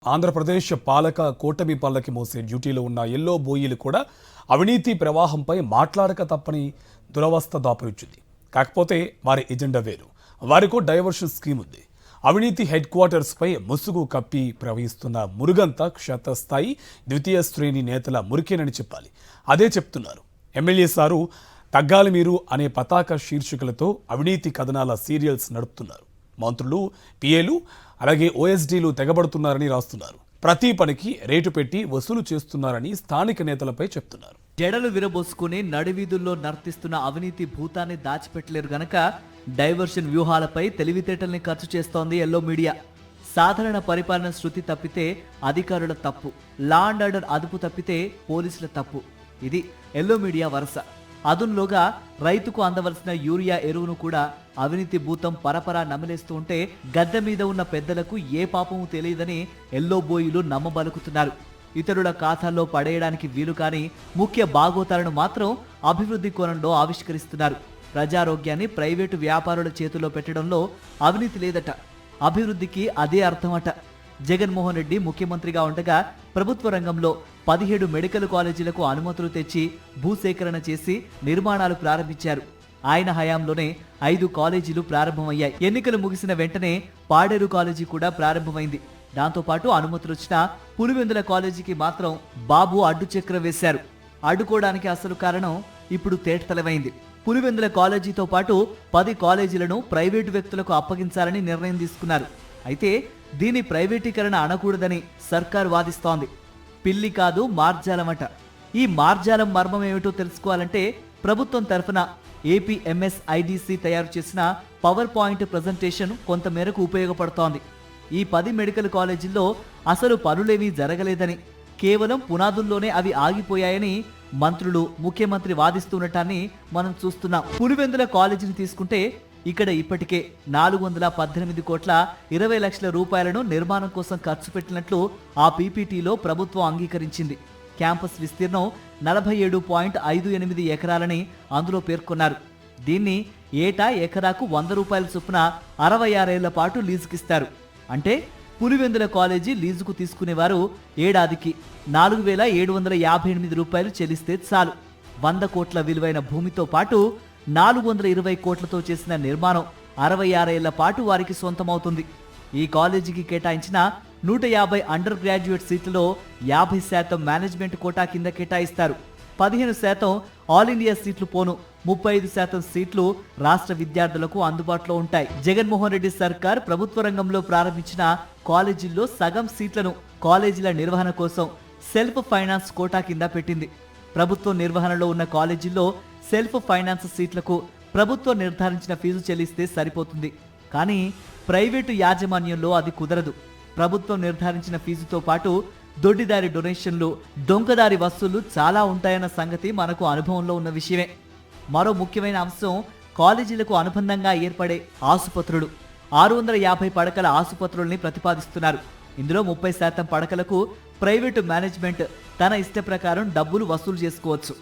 ఆంధ్రప్రదేశ్ పాలక కూటమి పల్లకి మోసే డ్యూటీలో ఉన్న ఎల్లో బోయీలు కూడా అవినీతి ప్రవాహంపై మాట్లాడక తప్పని దురవస్థ దాపురించింది. కాకపోతే వారి ఎజెండా వేరు. వారికో డైవర్షన్ స్కీమ్ ఉంది. అవినీతి హెడ్ క్వార్టర్స్ పై ముసుగు కప్పి ప్రవహిస్తున్న మురుగంతా క్షేత్రస్థాయి ద్వితీయ శ్రేణి నేతల మురికేనని చెప్పాలి. అదే చెప్తున్నారు. ఎమ్మెల్యే సారు తగ్గాలి మీరు అనే పతాక శీర్షికలతో అవినీతి కథనాల సీరియల్స్ నడుపుతున్నారు. మంత్రులు, పిఏలు, అలాగే ఓఎస్డీలు తెగబడుతున్నారని రాస్తున్నారు. ప్రతి పనికి రేటు పెట్టి వసూలు చేస్తున్నారని స్థానిక నేతలపై చెప్తున్నారు. జడలు విరబోసుకుని నడివీధుల్లో నర్తిస్తున్న అవినీతి భూతాన్ని దాచిపెట్టలేరు గనక డైవర్షన్ వ్యూహాలపై తెలివితేటల్ని ఖర్చు చేస్తోంది ఎల్లో మీడియా. సాధారణ పరిపాలన శృతి తప్పితే అధికారుల తప్పు, లా అండ్ ఆర్డర్ అదుపు తప్పితే పోలీసుల తప్పు. ఇది ఎల్లో మీడియా వరుస. అదునులోగా రైతుకు అందవలసిన యూరియా ఎరువును కూడా అవినీతి భూతం పరపరా నమిలేస్తూ ఉంటే గద్దె మీద ఉన్న పెద్దలకు ఏ పాపము తెలియదని ఎల్లో బోయిలు నమ్మబలుకుతున్నారు. ఇతరుల ఖాతాల్లో పడేయడానికి వీలు కాని ముఖ్య బాగోతాలను మాత్రం అభివృద్ధి కోణంలో ఆవిష్కరిస్తున్నారు. ప్రజారోగ్యాన్ని ప్రైవేటు వ్యాపారుల చేతుల్లో పెట్టడంలో అవినీతి లేదట, అభివృద్ధికి అదే అర్థమట. జగన్మోహన్ రెడ్డి ముఖ్యమంత్రిగా ఉండగా ప్రభుత్వ రంగంలో 17 మెడికల్ కాలేజీలకు అనుమతులు తెచ్చి భూసేకరణ చేసి నిర్మాణాలు ప్రారంభించారు. ఆయన హయాంలోనే 5 కాలేజీలు ప్రారంభమయ్యాయి. ఎన్నికలు ముగిసిన వెంటనే పాడేరు కాలేజీ కూడా ప్రారంభమైంది. దాంతోపాటు అనుమతులు వచ్చిన పులివెందుల కాలేజీకి మాత్రం బాబు అడ్డు చక్రం వేశారు. అడ్డుకోవడానికి అసలు కారణం ఇప్పుడు తేటతెల్లమైంది. పులివెందుల కాలేజీతో పాటు 10 కాలేజీలను ప్రైవేటు వ్యక్తులకు అప్పగించాలని నిర్ణయం తీసుకున్నారు. అయితే దీని ప్రైవేటీకరణ అనకూడదని సర్కార్ వాదిస్తోంది. పిల్లి కాదు మార్జాలమట. ఈ మార్జాలం మర్మం ఏమిటో తెలుసుకోవాలంటే ప్రభుత్వం తరఫున ఏపీఎంఎస్ఐడిసి తయారు చేసిన పవర్ పాయింట్ ప్రజెంటేషన్ కొంతమేరకు ఉపయోగపడుతోంది. ఈ 10 మెడికల్ కాలేజీల్లో అసలు పనులేమీ జరగలేదని, కేవలం పునాదుల్లోనే అవి ఆగిపోయాయని మంత్రులు, ముఖ్యమంత్రి వాదిస్తుండటాన్ని మనం చూస్తున్నాం. పులివెందుల కాలేజీని తీసుకుంటే ఇక్కడ ఇప్పటికే 418 కోట్ల 20 లక్షల రూపాయలను నిర్మాణం కోసం ఖర్చు పెట్టినట్లు ఆ పీపీటీలో ప్రభుత్వం అంగీకరించింది. క్యాంపస్ విస్తీర్ణం 47.58 ఎకరాలని అందులో పేర్కొన్నారు. దీన్ని ఏటా ఎకరాకు 100 రూపాయల చొప్పున 66 ఏళ్ల పాటు లీజుకిస్తారు. అంటే పులివెందుల కాలేజీ లీజుకు తీసుకునేవారు ఏడాదికి 4,758 రూపాయలు చెల్లిస్తే చాలు. 100 కోట్ల విలువైన భూమితో పాటు 420 కోట్లతో చేసిన నిర్మాణం 66 ఏళ్ల పాటు వారికి సొంతమవుతుంది. ఈ కాలేజీకి కేటాయించిన 150 అండర్ గ్రాడ్యుయేట్ సీట్లలో 50% మేనేజ్మెంట్ కోటా కింద కేటాయిస్తారు. 15% ఆల్ ఇండియా సీట్లు పోను 35% సీట్లు రాష్ట్ర విద్యార్థులకు అందుబాటులో ఉంటాయి. జగన్మోహన్ రెడ్డి సర్కార్ ప్రభుత్వ రంగంలో ప్రారంభించిన కాలేజీల్లో సగం సీట్లను కాలేజీల నిర్వహణ కోసం సెల్ఫ్ ఫైనాన్స్ కోటా కింద పెట్టింది. ప్రభుత్వం నిర్వహణలో ఉన్న కాలేజీల్లో సెల్ఫ్ ఫైనాన్స్ సీట్లకు ప్రభుత్వం నిర్ధారించిన ఫీజు చెల్లిస్తే సరిపోతుంది. కానీ ప్రైవేటు యాజమాన్యంలో అది కుదరదు. ప్రభుత్వం నిర్ధారించిన ఫీజుతో పాటు దొడ్డిదారి డొనేషన్లు, డొంకదారి వసూళ్లు చాలా ఉంటాయన్న సంగతి మనకు అనుభవంలో ఉన్న విషయమే. మరో ముఖ్యమైన అంశం కాలేజీలకు అనుబంధంగా ఏర్పడే ఆసుపత్రులు. 650 పడకల ఆసుపత్రుల్ని ప్రతిపాదిస్తున్నారు. ఇందులో 30% పడకలకు ప్రైవేటు మేనేజ్మెంట్ తన ఇష్ట ప్రకారం డబ్బులు వసూలు చేసుకోవచ్చు.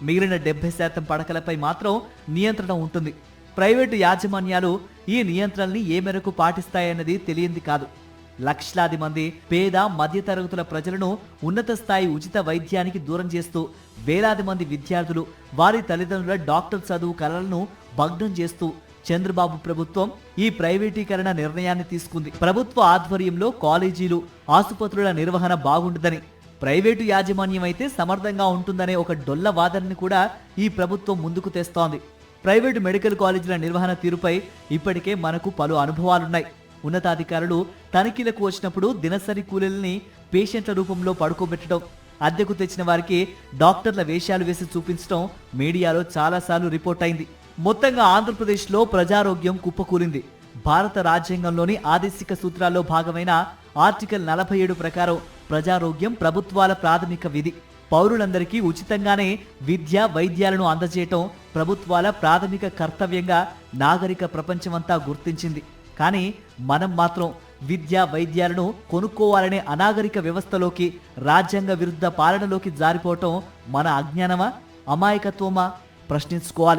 మిగిలిన 70% పడకలపై మాత్రం నియంత్రణ ఉంటుంది. ప్రైవేటు యాజమాన్యాలు ఈ నియంత్రణల్ని ఏ మేరకు పాటిస్తాయన్నది తెలియంది కాదు. లక్షలాది మంది పేద మధ్యతరగతుల ప్రజలను ఉన్నత స్థాయి ఉచిత వైద్యానికి దూరం చేస్తూ, వేలాది మంది విద్యార్థులు వారి తల్లిదండ్రుల డాక్టర్ చదువు కలలను భగ్నం చేస్తూ చంద్రబాబు ప్రభుత్వం ఈ ప్రైవేటీకరణ నిర్ణయాన్ని తీసుకుంది. ప్రభుత్వ ఆధ్వర్యంలో కాలేజీలు, ఆసుపత్రుల నిర్వహణ బాగుండదని, ప్రైవేటు యాజమాన్యం అయితే సమర్థంగా ఉంటుందనే ఒక డొల్ల వాదనని కూడా ఈ ప్రభుత్వం ముందుకు తెస్తోంది. ప్రైవేటు మెడికల్ కాలేజీల నిర్వహణ తీరుపై ఇప్పటికే మనకు పలు అనుభవాలున్నాయి. ఉన్నతాధికారులు తనిఖీలకు వచ్చినప్పుడు దినసరి కూలీలని పేషెంట్ల రూపంలో పడుకోబెట్టడం, అద్దెకు తెచ్చిన వారికి డాక్టర్ల వేషాలు వేసి చూపించడం మీడియాలో చాలాసార్లు రిపోర్ట్ అయింది. మొత్తంగా ఆంధ్రప్రదేశ్లో ప్రజారోగ్యం కుప్పకూలింది. భారత రాజ్యాంగంలోని ఆదేశిక సూత్రాల్లో భాగమైన ఆర్టికల్ 47 ప్రకారం ప్రజారోగ్యం ప్రభుత్వాల ప్రాథమిక విధి. పౌరులందరికీ ఉచితంగానే విద్య, వైద్యాలను అందజేయటం ప్రభుత్వాల ప్రాథమిక కర్తవ్యంగా నాగరిక ప్రపంచమంతా గుర్తించింది. కానీ మనం మాత్రం విద్య, వైద్యాలను కొనుక్కోవాలనే అనాగరిక వ్యవస్థలోకి, రాజ్యాంగ విరుద్ధ పాలనలోకి జారిపోవటం మన అజ్ఞానమా, అమాయకత్వమా? ప్రశ్నించుకోవాలి.